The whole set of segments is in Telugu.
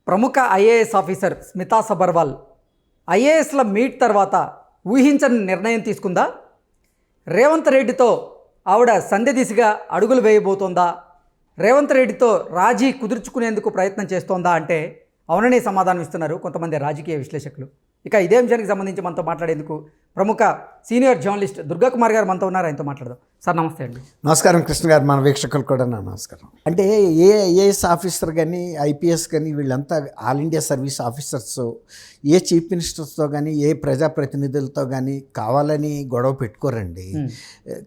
ప్రముఖ ఐఏఎస్ ఆఫీసర్ స్మితా సబర్వాల్ ఐఏఎస్ల మీట్ తర్వాత ఊహించని నిర్ణయం తీసుకుందా? రేవంత్ రెడ్డితో ఆవిడ సంధి దిశగా అడుగులు వేయబోతోందా? రేవంత్ రెడ్డితో రాజీ కుదుర్చుకునేందుకు ప్రయత్నం చేస్తోందా అంటే అవుననే సమాధానం ఇస్తున్నారు కొంతమంది రాజకీయ విశ్లేషకులు. ఇక ఇదే అంశానికి సంబంధించి మనతో మాట్లాడేందుకు ప్రముఖ సీనియర్ జర్నలిస్ట్ దుర్గాకుమార్ గారు మనతో ఉన్నారు. ఆయనతో మాట్లాడదాం. సార్ నమస్తే అండి. నమస్కారం కృష్ణ గారు, మన వీక్షకులు కూడా నా నమస్కారం. అంటే ఐఏఎస్ ఆఫీసర్ కానీ ఐపీఎస్ కానీ వీళ్ళంతా ఆల్ ఇండియా సర్వీస్ ఆఫీసర్స్ ఏ చీఫ్ మినిస్టర్స్తో కానీ ఏ ప్రజాప్రతినిధులతో కానీ కావాలని గొడవ పెట్టుకోరండి.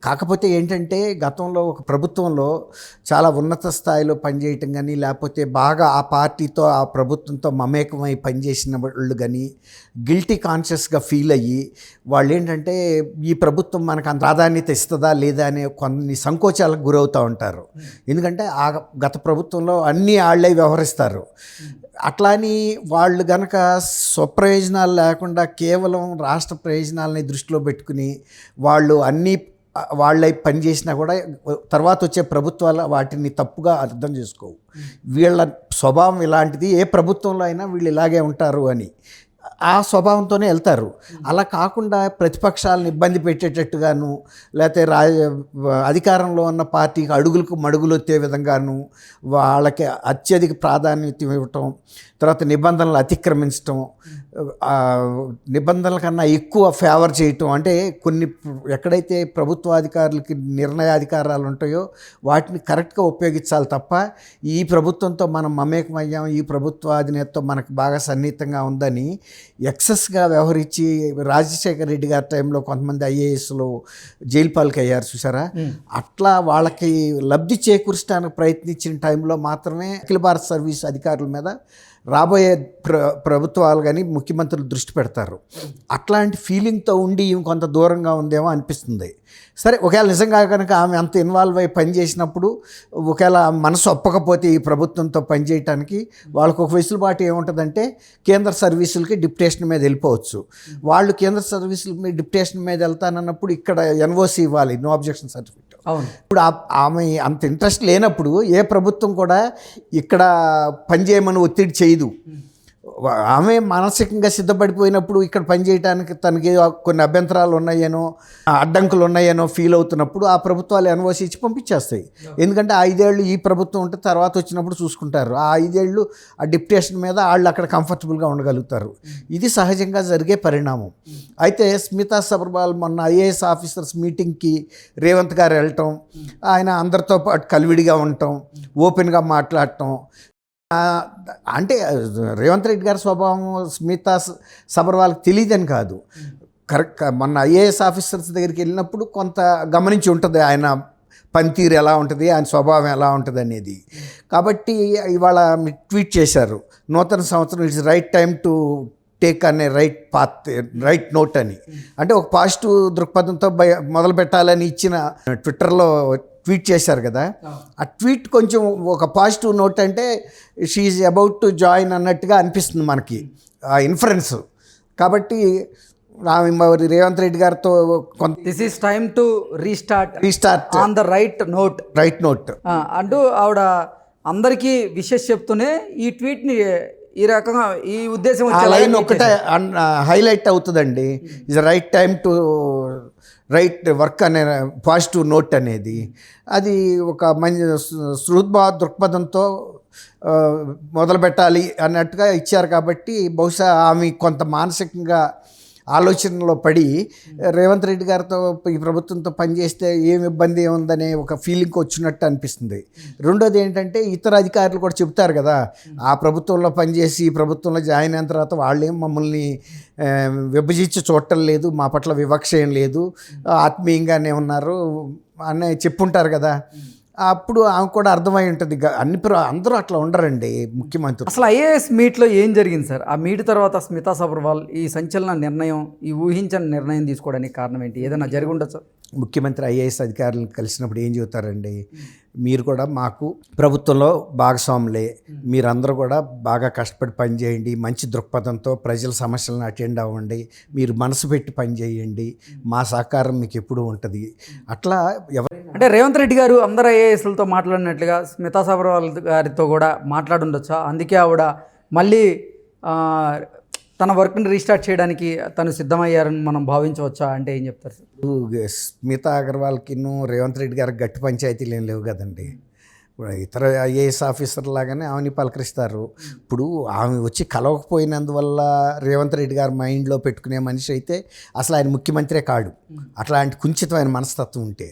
కాకపోతే ఏంటంటే గతంలో ఒక ప్రభుత్వంలో చాలా ఉన్నత స్థాయిలో పనిచేయటం కానీ లేకపోతే బాగా ఆ పార్టీతో ఆ ప్రభుత్వంతో మమేకమై పనిచేసిన వాళ్ళు కానీ గిల్టీ కాన్షియస్గా ఫీల్ అయ్యి వాళ్ళు ఏంటంటే ఈ ప్రభుత్వం మనకు అంత ప్రాధాన్యత ఇస్తుందా లేదా అనే కొన్ని సంకోచాలకు గురవుతూ ఉంటారు. ఎందుకంటే ఆ గత ప్రభుత్వంలో అన్నీ వాళ్ళే వ్యవహరిస్తారు. అట్లాని వాళ్ళు గనక స్వప్రయోజనాలు లేకుండా కేవలం రాష్ట్ర ప్రయోజనాలని దృష్టిలో పెట్టుకుని వాళ్ళు అన్నీ వాళ్ళై పనిచేసినా కూడా తర్వాత వచ్చే ప్రభుత్వాలు వాటిని తప్పుగా అర్థం చేసుకోవు. వీళ్ళ స్వభావం ఇలాంటిది, ఏ ప్రభుత్వంలో అయినా వీళ్ళు ఇలాగే ఉంటారు అని ఆ స్వభావంతోనే వెళ్తారు. అలా కాకుండా ప్రతిపక్షాలను ఇబ్బంది పెట్టేటట్టుగాను లేకపోతే అధికారంలో ఉన్న పార్టీకి అడుగులకు మడుగులు వచ్చే విధంగాను వాళ్ళకి అత్యధిక ప్రాధాన్యత ఇవ్వటం, తర్వాత నిబంధనలు అతిక్రమించటం, నిబంధనల కన్నా ఎక్కువ ఫేవర్ చేయటం. అంటే కొన్ని ఎక్కడైతే ప్రభుత్వాధికారులకి నిర్ణయాధికారాలు ఉంటాయో వాటిని కరెక్ట్గా ఉపయోగించాలి తప్ప ఈ ప్రభుత్వంతో మనం మమేకమయ్యాం, ఈ ప్రభుత్వ అధినేతతో మనకు బాగా సన్నిహితంగా ఉందని ఎక్సెస్గా వ్యవహరించి రాజశేఖర రెడ్డి గారి టైంలో కొంతమంది ఐఏఎస్లు జైలు పాలకి అయ్యారు చూసారా. అట్లా వాళ్ళకి లబ్ధి చేకూర్చడానికి ప్రయత్నించిన టైంలో మాత్రమే అఖిల భారత సర్వీస్ అధికారుల మీద రాబోయే ప్రభుత్వాలు కానీ ముఖ్యమంత్రులు దృష్టి పెడతారు. అట్లాంటి ఫీలింగ్తో ఉండి కొంత దూరంగా ఉందేమో అనిపిస్తుంది. సరే, ఒకవేళ నిజంగా కనుక ఆమె అంత ఇన్వాల్వ్ అయ్యి పనిచేసినప్పుడు ఒకవేళ మనసు ఒప్పకపోతే ఈ ప్రభుత్వంతో పనిచేయటానికి వాళ్ళకు ఒక వెసులుబాటు ఏముంటుందంటే కేంద్ర సర్వీసులకి డిప్యుటేషన్ మీద వెళ్ళిపోవచ్చు. వాళ్ళు కేంద్ర సర్వీసుల మీద డిప్యుటేషన్ మీద వెళ్తానన్నప్పుడు ఇక్కడ ఎన్ఓసి ఇవ్వాలి, నో అబ్జెక్షన్ సర్టిఫికేట్. ఇప్పుడు ఆమె అంత ఇంట్రెస్ట్ లేనప్పుడు ఏ ప్రభుత్వం కూడా ఇక్కడ పనిచేయమని ఒత్తిడి చేయదు. ఆమె మానసికంగా సిద్ధపడిపోయినప్పుడు ఇక్కడ పనిచేయడానికి తనకి కొన్ని అభ్యంతరాలు ఉన్నాయేనో అడ్డంకులు ఉన్నాయేనో ఫీల్ అవుతున్నప్పుడు ఆ ప్రభుత్వాలు ఎన్ఓసి ఇచ్చి పంపించేస్తాయి. ఎందుకంటే 5 ఏళ్ళు ఈ ప్రభుత్వం ఉంటే తర్వాత వచ్చినప్పుడు చూసుకుంటారు. ఆ 5 ఏళ్ళు ఆ డిప్యుటేషన్ మీద వాళ్ళు అక్కడ కంఫర్టబుల్గా ఉండగలుగుతారు. ఇది సహజంగా జరిగే పరిణామం. అయితే స్మితా సబర్వాల్ మొన్న ఐఏఎస్ ఆఫీసర్స్ మీటింగ్కి రేవంత్ గారు వెళ్ళటం, ఆయన అందరితో పాటు కలివిడిగా ఉండటం, ఓపెన్గా మాట్లాడటం, అంటే రేవంత్ రెడ్డి గారి స్వభావం స్మితా సబర్వాల్కి తెలియదని కాదు. కరెక్ట్, మొన్న ఐఏఎస్ ఆఫీసర్స్ దగ్గరికి వెళ్ళినప్పుడు కొంత గమనించి ఉంటుంది ఆయన పనితీరు ఎలా ఉంటుంది, ఆయన స్వభావం ఎలా ఉంటుంది అనేది. కాబట్టి ఇవాళ ట్వీట్ చేశారు, నూతన సంవత్సరం it's right time to take అనే రైట్ పాత్, రైట్ నోట్ అని. అంటే ఒక పాజిటివ్ దృక్పథంతో మొదలు పెట్టాలని ఇచ్చిన ట్విట్టర్లో ట్వీట్ చేశారు కదా. ఆ ట్వీట్ కొంచెం ఒక పాజిటివ్ నోట్, అంటే షీఈ్ అబౌట్ టు జాయిన్ అన్నట్టుగా అనిపిస్తుంది మనకి ఆ ఇన్ఫరెన్స్. కాబట్టి రేవంత్ రెడ్డి గారితో కొంత this is time to restart on the right note అంటూ ఆవిడ అందరికీ విషెస్ చెప్తూనే ఈ ట్వీట్ని ఈ రకంగా ఈ ఉద్దేశం లైన్ ఒకటే హైలైట్ అవుతుందండి. Is right time to right work అనే పాజిటివ్ నోట్ అనేది. అది ఒక మంచి సృహద్భావ దృక్పథంతో మొదలు పెట్టాలి అన్నట్టుగా ఇచ్చారు. కాబట్టి బహుశా ఆమె కొంత మానసికంగా ఆలోచనలో పడి రేవంత్ రెడ్డి గారితో ఈ ప్రభుత్వంతో పనిచేస్తే ఏమి ఇబ్బంది ఏముందనే ఒక ఫీలింగ్ వచ్చినట్టు అనిపిస్తుంది. రెండోది ఏంటంటే ఇతర అధికారులు కూడా చెప్తారు కదా, ఆ ప్రభుత్వంలో పనిచేసి ఈ ప్రభుత్వంలో జాయిన్ అయిన తర్వాత వాళ్ళేం మమ్మల్ని విభజించి చూడటం లేదు, మా పట్ల వివక్ష ఏం లేదు, ఆత్మీయంగానే ఉన్నారు అని చెప్పుంటారు కదా. అప్పుడు ఆమె కూడా అర్థమై ఉంటుంది. అందరూ అట్లా ఉండరండి ముఖ్యమంత్రి. అసలు ఐఏఎస్ మీట్లో ఏం జరిగింది సార్? ఆ మీట్ తర్వాత స్మితా సబర్వాల్ ఈ సంచలన నిర్ణయం, ఈ ఊహించని నిర్ణయం తీసుకోవడానికి కారణం ఏంటి? ఏదైనా జరిగి ఉండొచ్చు? ముఖ్యమంత్రి ఐఏఎస్ అధికారులను కలిసినప్పుడు ఏం చెబుతారండి, మీరు కూడా మాకు ప్రభుత్వంలో భాగస్వాములే, మీరందరూ కూడా బాగా కష్టపడి పనిచేయండి, మంచి దృక్పథంతో ప్రజల సమస్యలను అటెండ్ అవ్వండి, మీరు మనసు పెట్టి పనిచేయండి, మా సహకారం మీకు ఎప్పుడూ ఉంటుంది. అట్లా అంటే రేవంత్ రెడ్డి గారు అందరు ఐఏఎస్లతో మాట్లాడినట్లుగా స్మితా సబర్వాల్ గారితో కూడా మాట్లాడుండొచ్చా? అందుకే ఆవిడ మళ్ళీ ఆ, తన వర్క్ని రీస్టార్ట్ చేయడానికి తను సిద్ధమయ్యారని మనం భావించవచ్చా అంటే ఏం చెప్తారు సార్? ఇప్పుడు స్మితా అగర్వాల్కిను రేవంత్ రెడ్డి గారికి గట్టి పంచాయతీలు ఏం లేవు కదండి. ఇప్పుడు ఇతర ఐఏఎస్ ఆఫీసర్ లాగానే ఆమెని పలకరిస్తారు. ఇప్పుడు ఆమె వచ్చి కలవకపోయినందువల్ల రేవంత్ రెడ్డి గారు మైండ్లో పెట్టుకునే మనిషి అయితే అసలు ఆయన ముఖ్యమంత్రే కాడు. అట్లాంటి కుంచితమైన మనస్తత్వం ఉంటే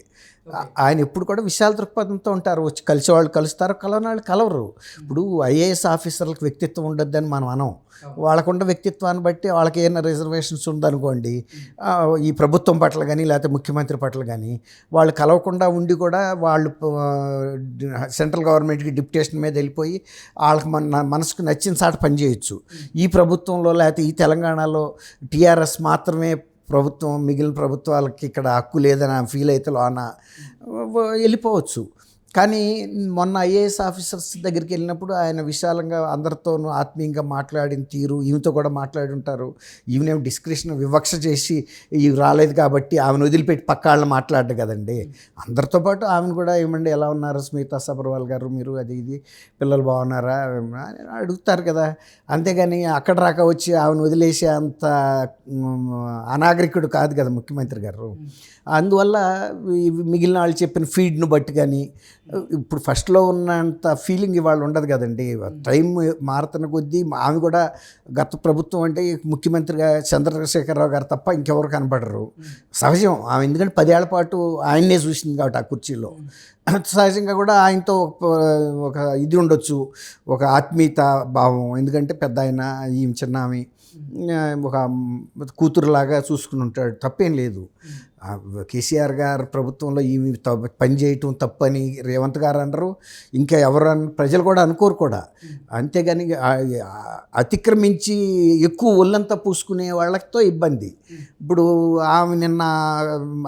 ఆయన ఎప్పుడు కూడా విశాల దృక్పథంతో ఉంటారు. వచ్చి కలిసేవాళ్ళు కలుస్తారు, కలవని వాళ్ళు కలవరు. ఇప్పుడు ఐఏఎస్ ఆఫీసర్లకు వ్యక్తిత్వం ఉండొద్దని మనం అనం. వాళ్ళకున్న వ్యక్తిత్వాన్ని బట్టి వాళ్ళకి ఏమైనా రిజర్వేషన్స్ ఉందనుకోండి, ఈ ప్రభుత్వం పట్ల కానీ లేకపోతే ముఖ్యమంత్రి పట్ల కానీ వాళ్ళు కలవకుండా ఉండి కూడా వాళ్ళు సెంట్రల్ గవర్నమెంట్కి డిప్యుటేషన్ మీద వెళ్ళిపోయి వాళ్ళకి మనసుకు నచ్చిన చాట పనిచేయచ్చు. ఈ ప్రభుత్వంలో లేకపోతే ఈ తెలంగాణలో టీఆర్ఎస్ మాత్రమే ప్రభుత్వం, మిగిలిన ప్రభుత్వాలకి ఇక్కడ హక్కు లేదని ఫీల్ అయితే లోన వెళ్ళిపోవచ్చు. కానీ మొన్న ఐఏఎస్ ఆఫీసర్స్ దగ్గరికి వెళ్ళినప్పుడు ఆయన విశాలంగా అందరితోనూ ఆత్మీయంగా మాట్లాడిన తీరు, ఈమెతో కూడా మాట్లాడి ఉంటారు. ఈమెనేం డిస్క్రిప్షన్ వివక్ష చేసి ఇవి రాలేదు కాబట్టి ఆమెను వదిలిపెట్టి పక్క వాళ్ళని మాట్లాడ్డు కదండి. అందరితో పాటు ఆమెను కూడా ఏమండి ఎలా ఉన్నారు స్మితా సబర్వాల్ గారు, మీరు అది ఇది పిల్లలు బాగున్నారా అని అడుగుతారు కదా. అంతేగాని అక్కడ రాక వచ్చి ఆమెను వదిలేసే అంత అనాగరికుడు కాదు కదా ముఖ్యమంత్రి గారు. అందువల్ల మిగిలిన వాళ్ళు చెప్పిన ఫీడ్ను బట్టి కానీ ఇప్పుడు ఫస్ట్లో ఉన్నంత ఫీలింగ్ ఇవాళ ఉండదు కదండి. టైం మారుతున్న కొద్దీ ఆమె కూడా గత ప్రభుత్వం అంటే ముఖ్యమంత్రిగా చంద్రశేఖరరావు గారు తప్ప ఇంకెవరు కనపడరు. సహజం ఆమె, ఎందుకంటే 10 ఏళ్ల పాటు ఆయన్నే చూసింది కాబట్టి ఆ కుర్చీలో. సహజంగా కూడా ఆయనతో ఒక ఇది ఉండొచ్చు, ఒక ఆత్మీయత భావం. ఎందుకంటే పెద్ద ఆయన, ఈ చిన్న ఆమె ఒక కూతురులాగా చూసుకుని ఉంటాడు, తప్పేం లేదు. కేసీఆర్ గారు ప్రభుత్వంలో ఈమె పని చేయటం తప్పని రేవంత్ గారు అనరు, ఇంకా ఎవరు ప్రజలు కూడా అనుకోరు కూడా. అంతేగాని అతిక్రమించి ఎక్కువ ఒళ్ళంతా పూసుకునే వాళ్ళతో ఇబ్బంది. ఇప్పుడు ఆమె నిన్న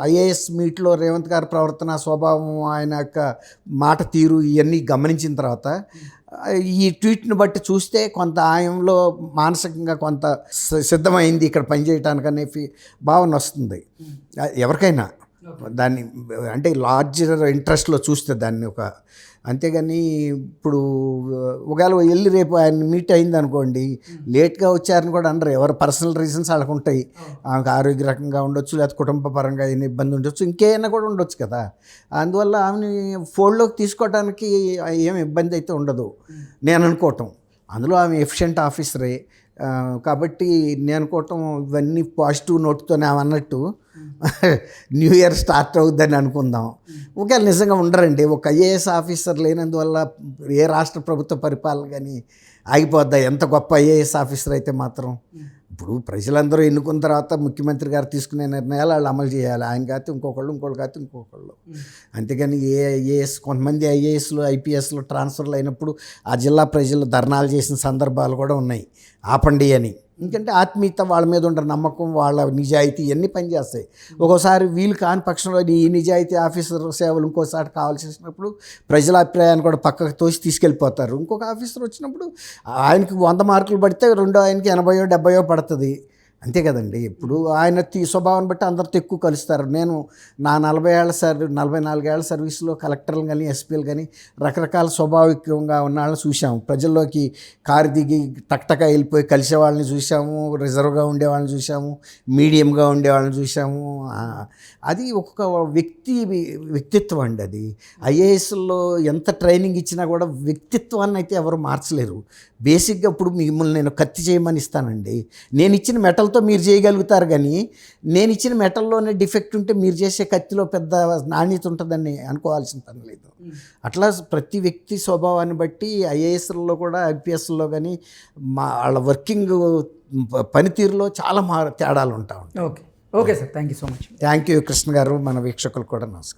ఐఏఎస్ మీట్లో రేవంత్ గారి ప్రవర్తన, స్వభావం, ఆయన యొక్క మాట తీరు ఇవన్నీ గమనించిన తర్వాత ఈ ట్వీట్ని బట్టి చూస్తే కొంత ఆయనలో మానసికంగా కొంత సిద్ధమైంది ఇక్కడ పనిచేయటానికి అనే భావన వస్తుంది ఎవరికైనా. దాన్ని అంటే లార్జర్ ఇంట్రెస్ట్లో చూస్తే దాన్ని ఒక, అంతేగాని ఇప్పుడు ఒకవేళ వెళ్ళి రేపు ఆయన మీట్ అయింది అనుకోండి, లేట్గా వచ్చారని కూడా అనరు. ఎవరు పర్సనల్ రీజన్స్ వాళ్ళకు ఉంటాయి. ఆమెకు ఆరోగ్య రకంగా ఉండొచ్చు, లేకపోతే కుటుంబ పరంగా ఏమైనా ఇబ్బంది ఉండొచ్చు, ఇంకేమైనా కూడా ఉండొచ్చు కదా. అందువల్ల ఆమెని ఫోల్డ్లోకి తీసుకోవడానికి ఏం ఇబ్బంది అయితే ఉండదు నేను అనుకోవటం. అందులో ఆమె ఎఫిషియెంట్ ఆఫీసరే కాబట్టి నేను అనుకోవటం ఇవన్నీ పాజిటివ్ నోట్తోనే ఆమె అన్నట్టు న్యూ ఇయర్ స్టార్ట్ అవుద్దని అనుకుందాం. ఒకవేళ నిజంగా ఉండరండి, ఒక ఐఏఎస్ ఆఫీసర్ లేనందువల్ల ఏ రాష్ట్ర ప్రభుత్వ పరిపాలన కానీ ఆగిపోద్దా? ఎంత గొప్ప ఐఏఎస్ ఆఫీసర్ అయితే మాత్రం. ఇప్పుడు ప్రజలందరూ ఎన్నుకున్న తర్వాత ముఖ్యమంత్రి గారు తీసుకునే నిర్ణయాలు వాళ్ళు అమలు చేయాలి. ఆయన కాకపోతే ఇంకొకళ్ళు కాకపోతే ఇంకొకళ్ళు. అంతేగాని ఐఏఎస్, కొంతమంది ఐఏఎస్లు ఐపీఎస్లు ట్రాన్స్ఫర్లు అయినప్పుడు ఆ జిల్లా ప్రజలు ధర్నాలు చేసిన సందర్భాలు కూడా ఉన్నాయి, ఆపండి అని. ఎందుకంటే ఆత్మీయత, వాళ్ళ మీద ఉండే నమ్మకం, వాళ్ళ నిజాయితీ ఇవన్నీ పనిచేస్తాయి. ఒక్కోసారి వీలు కాని పక్షంలో ఈ నిజాయితీ ఆఫీసర్ సేవలు ఇంకోసారి కావాల్సి వచ్చినప్పుడు ప్రజల అభిప్రాయాన్ని కూడా పక్కకు తోసి తీసుకెళ్ళిపోతారు. ఇంకొక ఆఫీసర్ వచ్చినప్పుడు ఆయనకి 100 మార్కులు పడితే రెండో ఆయనకి 80 70 పడుతుంది. అంతే కదండి. ఇప్పుడు ఆయన స్వభావం బట్టి అందరితో ఎక్కువ కలుస్తారు. నేను నా 44 ఏళ్ల సర్వీస్లో కలెక్టర్లు కానీ ఎస్పీలు కానీ రకరకాల స్వభావికంగా ఉన్న వాళ్ళని చూసాము. ప్రజల్లోకి కారు దిగి టక్టక వెళ్ళిపోయి కలిసే వాళ్ళని చూసాము, రిజర్వ్గా ఉండేవాళ్ళని చూసాము, మీడియంగా ఉండేవాళ్ళని చూసాము. అది ఒక్కొక్క వ్యక్తిత్వం అండి. అది ఐఏఎస్లో ఎంత ట్రైనింగ్ ఇచ్చినా కూడా వ్యక్తిత్వాన్ని అయితే ఎవరు మార్చలేరు. బేసిక్గా ఇప్పుడు మిమ్మల్ని నేను కత్తి చేయమని ఇస్తానండి, నేను ఇచ్చిన మెటల్తో మీరు చేయగలుగుతారు, కానీ నేను ఇచ్చిన మెటల్లోనే డిఫెక్ట్ ఉంటే మీరు చేసే కత్తిలో పెద్ద నాణ్యత ఉంటుందని అనుకోవాల్సిన పని లేదు. అట్లా ప్రతి వ్యక్తి స్వభావాన్ని బట్టి ఐఏఎస్లో కూడా ఐపీఎస్లో కానీ వాళ్ళ వర్కింగ్ పనితీరులో చాలా తేడాలు ఉంటాయి. Okay sir, thank you so much. Thank you Krishna గారు. మన వీక్షకులు కూడా నమస్కారం.